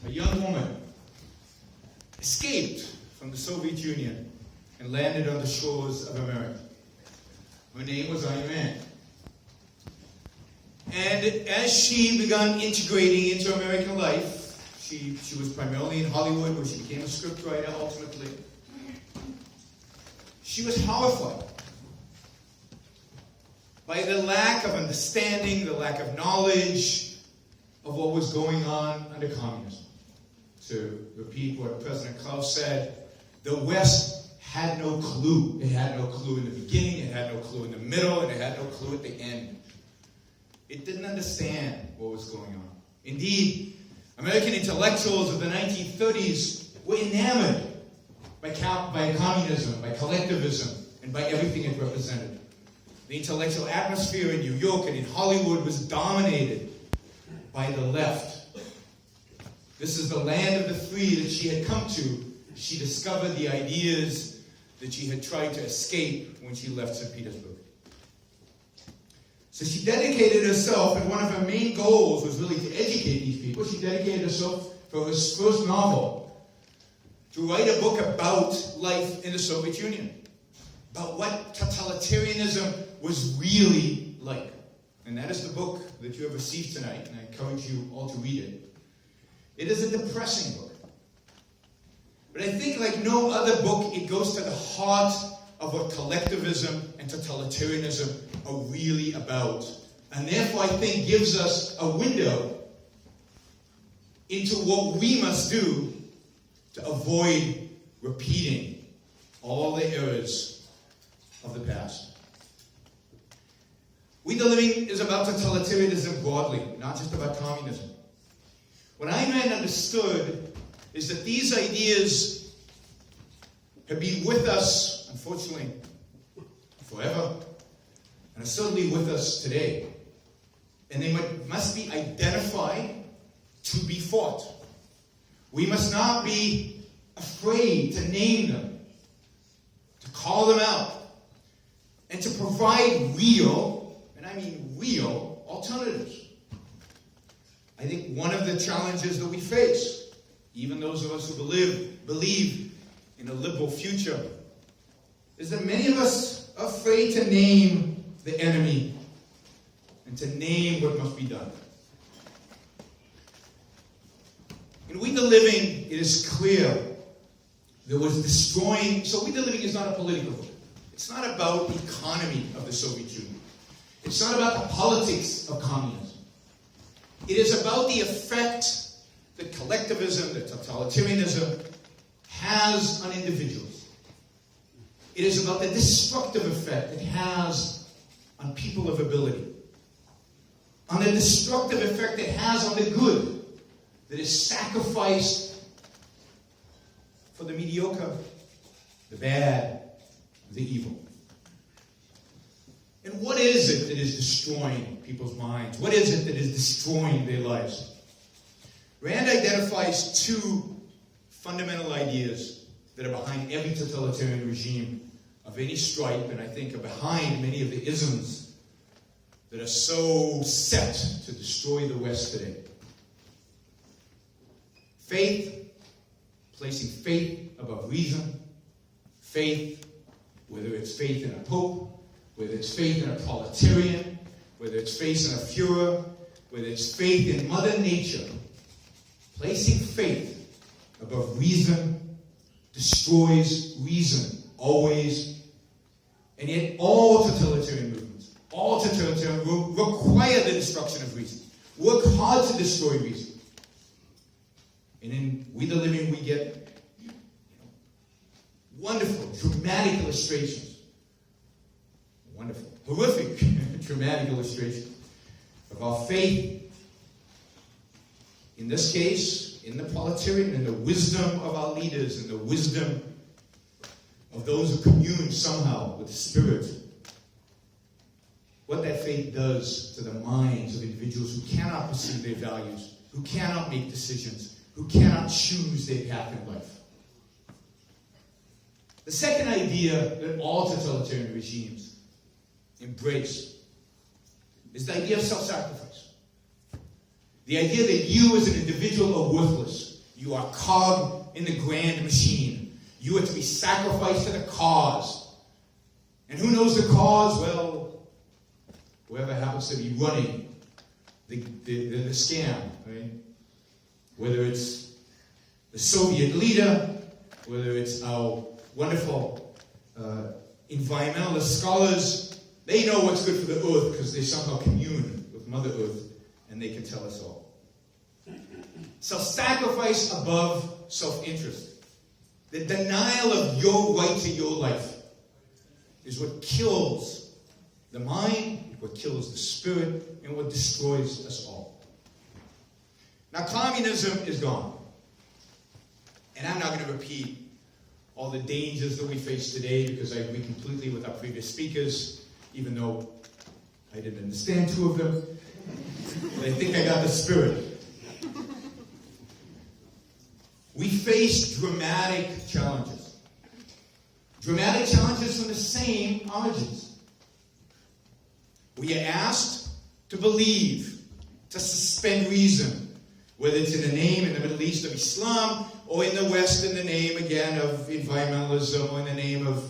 a young woman, escaped from the Soviet Union and landed on the shores of America. Her name was Ayn Rand. And as she began integrating into American life, she was primarily in Hollywood, where she became a scriptwriter ultimately. She was horrified by the lack of understanding, the lack of knowledge of what was going on under communism. To repeat what President Klaus said, the West had no clue. It had no clue in the beginning, it had no clue in the middle, and it had no clue at the end. It didn't understand what was going on. Indeed, American intellectuals of the 1930s were enamored by communism, by collectivism, and by everything it represented. The intellectual atmosphere in New York and in Hollywood was dominated by the left. This is the land of the free that she had come to. She discovered the ideas that she had tried to escape when she left St. Petersburg. So she dedicated herself, and one of her main goals was really to educate these people. She dedicated herself for her first novel to write a book about life in the Soviet Union, about what totalitarianism was really like. And that is the book that you have received tonight, and I encourage you all to read it. It is a depressing book. But I think like no other book, it goes to the heart of what collectivism and totalitarianism are really about. And therefore, I think gives us a window into what we must do to avoid repeating all the errors of the past. We the Living is about totalitarianism broadly, not just about communism. What Ayn Rand understood is that these ideas have been with us, unfortunately, forever, and are certainly with us today. And they must be identified to be fought. We must not be afraid to name them, to call them out, and to provide real, and I mean real, alternatives. I think one of the challenges that we face, even those of us who believe in a liberal future, is that many of us are afraid to name the enemy and to name what must be done. In We the Living, it is clear there was destroying. So We the Living is not a political book. It's not about the economy of the Soviet Union. It's not about the politics of communism. It is about the effect that collectivism, that totalitarianism has on individuals. It is about the destructive effect it has on people of ability, on the destructive effect it has on the good that is sacrificed for the mediocre, the bad, the evil. And what is it that is destroying people's minds? What is it that is destroying their lives? Rand identifies two fundamental ideas that are behind every totalitarian regime of any stripe, and I think are behind many of the isms that are so set to destroy the West today. Faith, placing faith above reason. Faith, whether it's faith in a pope, whether it's faith in a proletarian, whether it's faith in a Führer, whether it's faith in Mother Nature. Placing faith above reason destroys reason, always. And yet all totalitarian movements, all totalitarian movements require the destruction of reason. Work hard to destroy reason. And in We the Living, we get wonderful, dramatic illustrations. Wonderful, horrific, dramatic illustrations of our faith. In this case, in the proletariat, in the wisdom of our leaders, in the wisdom of those who commune somehow with the Spirit. What that faith does to the minds of individuals who cannot pursue their values, who cannot make decisions, who cannot choose their path in life. The second idea that all totalitarian regimes embrace is the idea of self-sacrifice. The idea that you as an individual are worthless. You are a cog in the grand machine. You are to be sacrificed to the cause. And who knows the cause? Well, whoever happens to be running the scam, right? Whether it's the Soviet leader, whether it's our wonderful environmentalist scholars, they know what's good for the earth because they somehow commune with Mother Earth, and they can tell us all. Self-sacrifice above self-interest. The denial of your right to your life is what kills the mind, what kills the spirit, and what destroys us all. Now, communism is gone. And I'm not going to repeat all the dangers that we face today because I agree completely with our previous speakers, even though I didn't understand two of them. But I think I got the spirit. We face dramatic challenges. Dramatic challenges from the same origins. We are asked to believe, to suspend reason, whether it's in the name in the Middle East of Islam, or in the West in the name, again, of environmentalism, or in the name of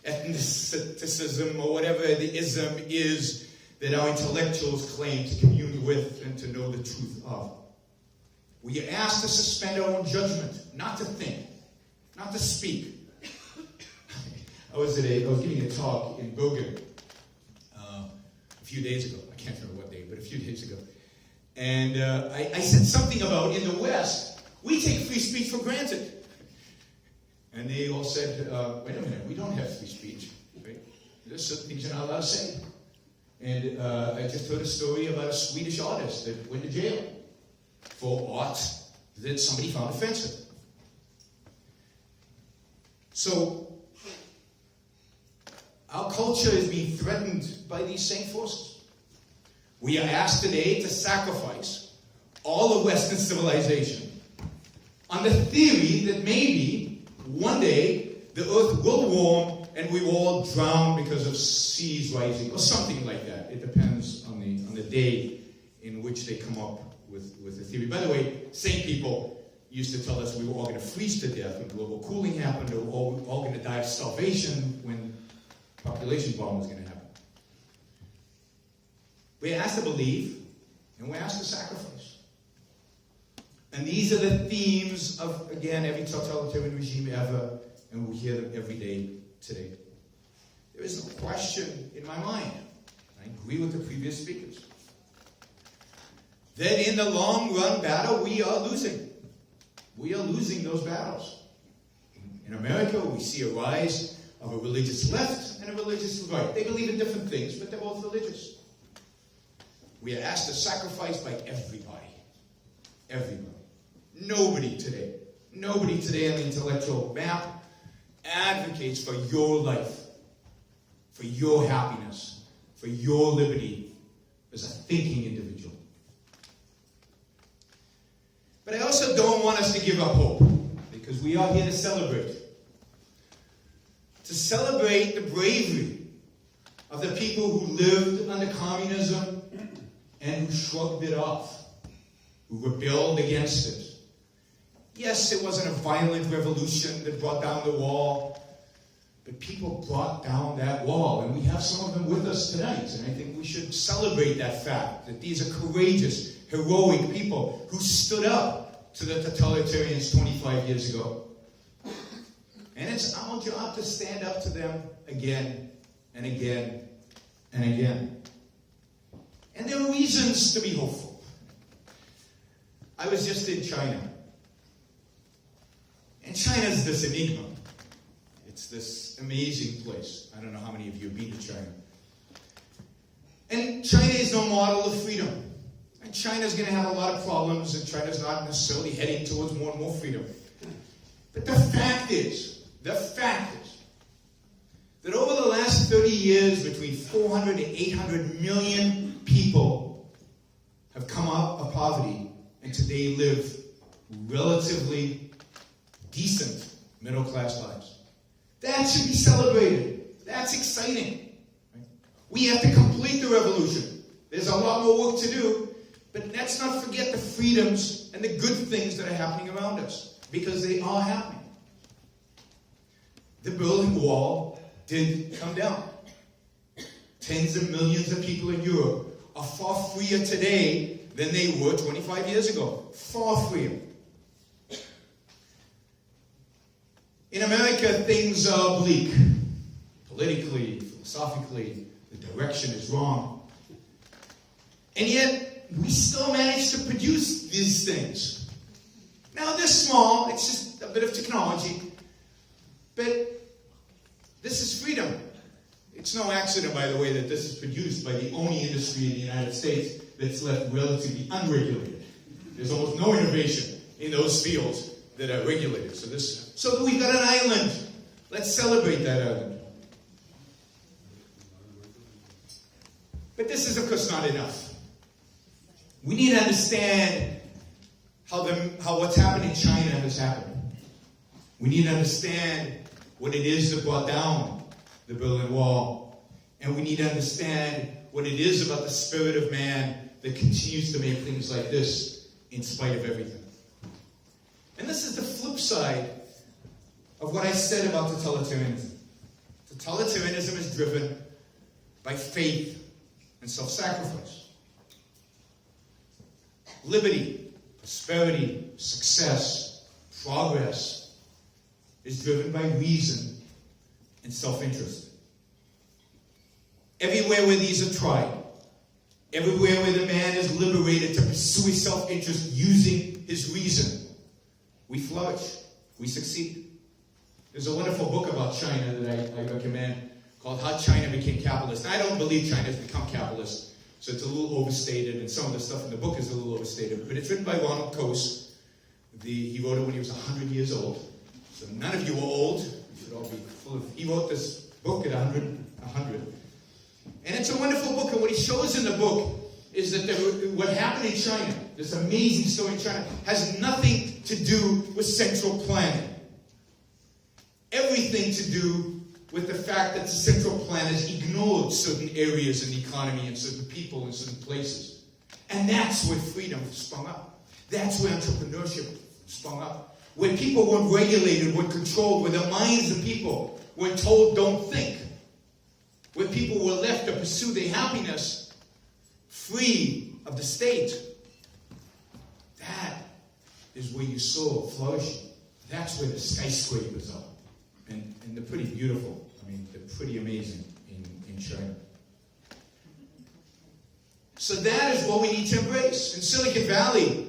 ethnicism, or whatever the ism is that our intellectuals claim to commune with and to know the truth of. We are asked to suspend our own judgment, not to think, not to speak. I was giving a talk in Bergen a few days ago. I can't remember what day, but a few days ago. And I said something about, in the West, we take free speech for granted. And they all said, wait a minute, we don't have free speech. Right? There's certain things you're not allowed to say. And I just heard a story about a Swedish artist that went to jail for art that somebody found offensive. So, our culture is being threatened by these same forces. We are asked today to sacrifice all of Western civilization on the theory that maybe one day the earth will warm and we will all drown because of seas rising or something like that. It depends on the day in which they come up with the theory. By the way, same people used to tell us we were all going to freeze to death when global cooling happened, or all going to die of starvation when population bomb was going to happen. We're asked to believe, and we're asked to sacrifice. And these are the themes of, again, every totalitarian regime ever, and we hear them every day today. There is no question in my mind, I agree with the previous speakers, that in the long run battle, we are losing. We are losing those battles. In America, we see a rise of a religious left and a religious right. They believe in different things, but they're both religious. We are asked to sacrifice by everybody. Everybody. Nobody today on the intellectual map advocates for your life, for your happiness, for your liberty as a thinking individual. But I also don't want us to give up hope, because we are here to celebrate. To celebrate the bravery of the people who lived under communism and who shrugged it off, who rebelled against it. Yes, it wasn't a violent revolution that brought down the wall, but people brought down that wall, and we have some of them with us tonight, and I think we should celebrate that fact, that these are courageous, heroic people who stood up to the totalitarians 25 years ago. And it's our job to stand up to them again and again and again. And there are reasons to be hopeful. I was just in China. And China's this enigma. It's this amazing place. I don't know how many of you have been to China. And China is no model of freedom. And China's going to have a lot of problems, and China's not necessarily heading towards more and more freedom. But the fact is that over the last 30 years, between 400 and 800 million people have come out of poverty and today live relatively decent middle-class lives. That should be celebrated. That's exciting. We have to complete the revolution. There's a lot more work to do, But let's not forget the freedoms and the good things that are happening around us, because they are happening. The Berlin Wall did come down. Tens of millions of people in Europe are far freer today than they were 25 years ago. Far freer. In America, things are bleak. Politically, philosophically, the direction is wrong. And yet, we still manage to produce these things. Now, they're small. It's just a bit of technology. But this is freedom. It's no accident, by the way, that this is produced by the only industry in the United States that's left relatively unregulated. There's almost no innovation in those fields that are regulated. So we've got an island. Let's celebrate that island. But this is, of course, not enough. We need to understand how what's happened in China has happened. We need to understand what it is that brought down the Berlin Wall. And we need to understand what it is about the spirit of man that continues to make things like this in spite of everything. And this is the flip side of what I said about totalitarianism. Totalitarianism is driven by faith and self-sacrifice. Liberty, prosperity, success, progress is driven by reason and self-interest. Everywhere where these are tried, everywhere where the man is liberated to pursue his self-interest using his reason, we flourish, we succeed. There's a wonderful book about China that I recommend called How China Became Capitalist. And I don't believe China has become capitalist, so it's a little overstated, and some of the stuff in the book is a little overstated. But it's written by Ronald Coase. He wrote it when he was 100 years old. So none of you are old. You should all be full of... He wrote this book at 100. And it's a wonderful book, and what he shows in the book is that what happened in China, this amazing story in China, has nothing to do with central planning. Everything to do with the fact that the central planners ignored certain areas in the economy and certain people in certain places. And that's where freedom sprung up. That's where entrepreneurship sprung up. Where people weren't regulated, weren't controlled, where the minds of people weren't told don't think. Where people were left to pursue their happiness free of the state. That is where you saw flourishing. That's where the skyscrapers are. And they're pretty beautiful. I mean, they're pretty amazing in China. So that is what we need to embrace. And Silicon Valley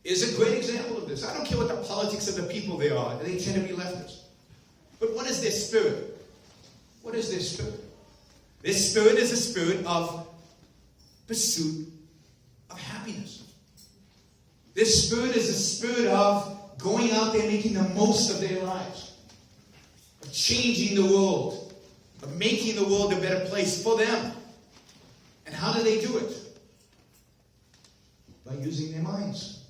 is a great example of this. I don't care what the politics of the people they are. They tend to be leftist. But what is their spirit? What is their spirit? Their spirit is a spirit of pursuit of happiness. Their spirit is a spirit of going out there and making the most of their lives. Of changing the world. Of making the world a better place for them. And how do they do it? By using their minds.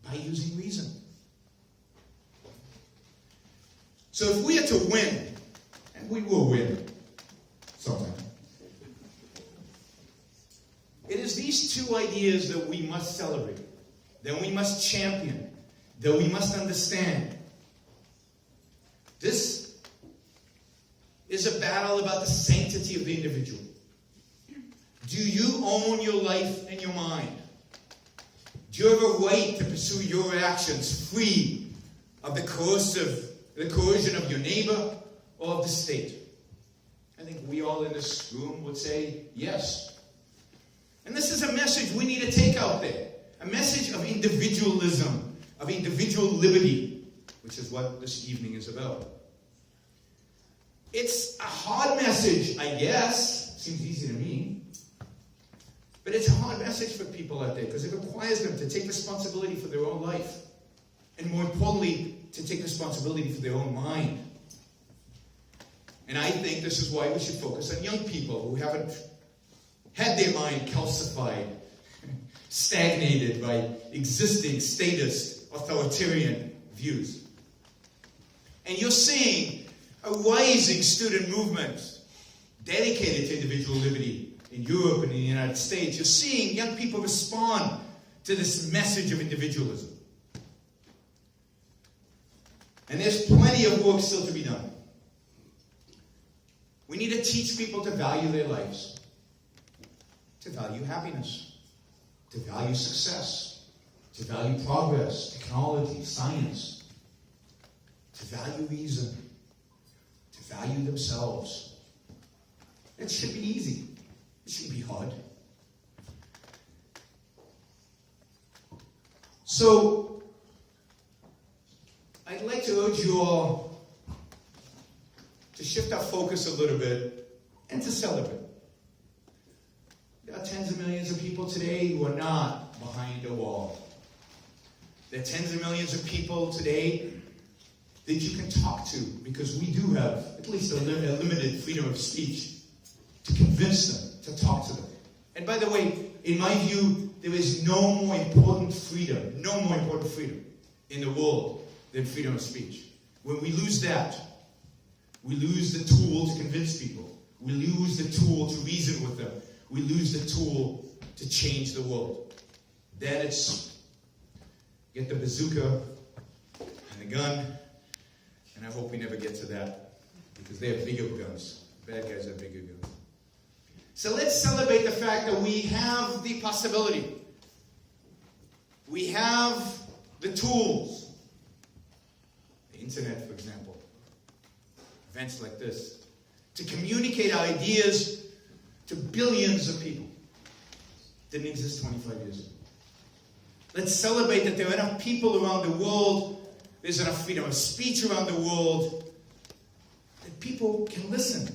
By using reason. So if we are to win, and we will win sometime, it is these two ideas that we must celebrate, that we must champion, that we must understand. This is a battle about the sanctity of the individual. Do you own your life and your mind? Do you have a right to pursue your actions free of the coercion of your neighbor or of the state? I think we all in this room would say yes. And this is a message we need to take out there. A message of individualism, of individual liberty, which is what this evening is about. It's a hard message, I guess. Seems easy to me. But it's a hard message for people out there because it requires them to take responsibility for their own life. And more importantly, to take responsibility for their own mind. And I think this is why we should focus on young people who haven't had their mind calcified, stagnated by existing statist, authoritarian views. And you're seeing a rising student movement dedicated to individual liberty in Europe and in the United States, you're seeing young people respond to this message of individualism. And there's plenty of work still to be done. We need to teach people to value their lives, to value happiness, to value success, to value progress, technology, science, to value reason, to value themselves. It should be easy. It shouldn't be hard. So, I'd like to urge you all to shift our focus a little bit and to celebrate. There are tens of millions of people today who are not behind a wall. There are tens of millions of people today that you can talk to, because we do have at least a limited freedom of speech, to convince them, to talk to them. And by the way, in my view, there is no more important freedom in the world than freedom of speech. When we lose that, we lose the tool to convince people. We lose the tool to reason with them. We lose the tool to change the world. Then it's get the bazooka and the gun, and I hope we never get to that, because they have bigger guns. Bad guys have bigger guns. So let's celebrate the fact that we have the possibility. We have the tools. The internet, for example. Events like this. To communicate our ideas to billions of people. Didn't exist 25 years ago. Let's celebrate that there are enough people around the world, there's enough freedom of speech around the world, that people can listen.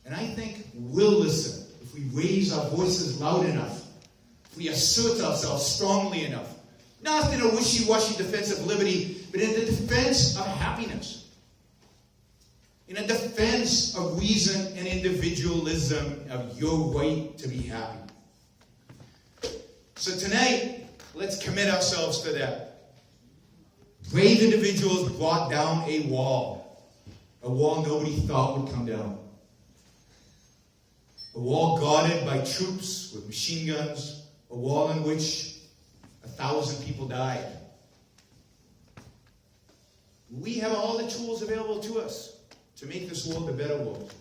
And I think will listen if we raise our voices loud enough, if we assert ourselves strongly enough. Not in a wishy-washy defense of liberty, but in the defense of happiness. In a defense of reason and individualism, of your right to be happy. So tonight, let's commit ourselves to that. Brave individuals brought down a wall nobody thought would come down. A wall guarded by troops with machine guns, a wall in which 1,000 people died. We have all the tools available to us to make this world a better world.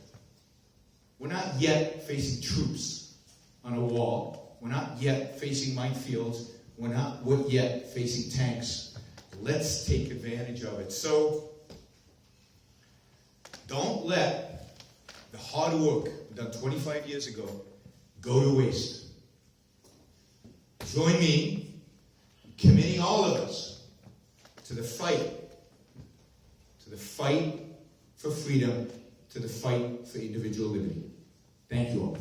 We're not yet facing troops on a wall. We're not yet facing minefields. We're not yet facing tanks. Let's take advantage of it. So, don't let the hard work done 25 years ago go to waste. Join me in committing all of us to the fight for freedom, to the fight for individual liberty. Thank you all.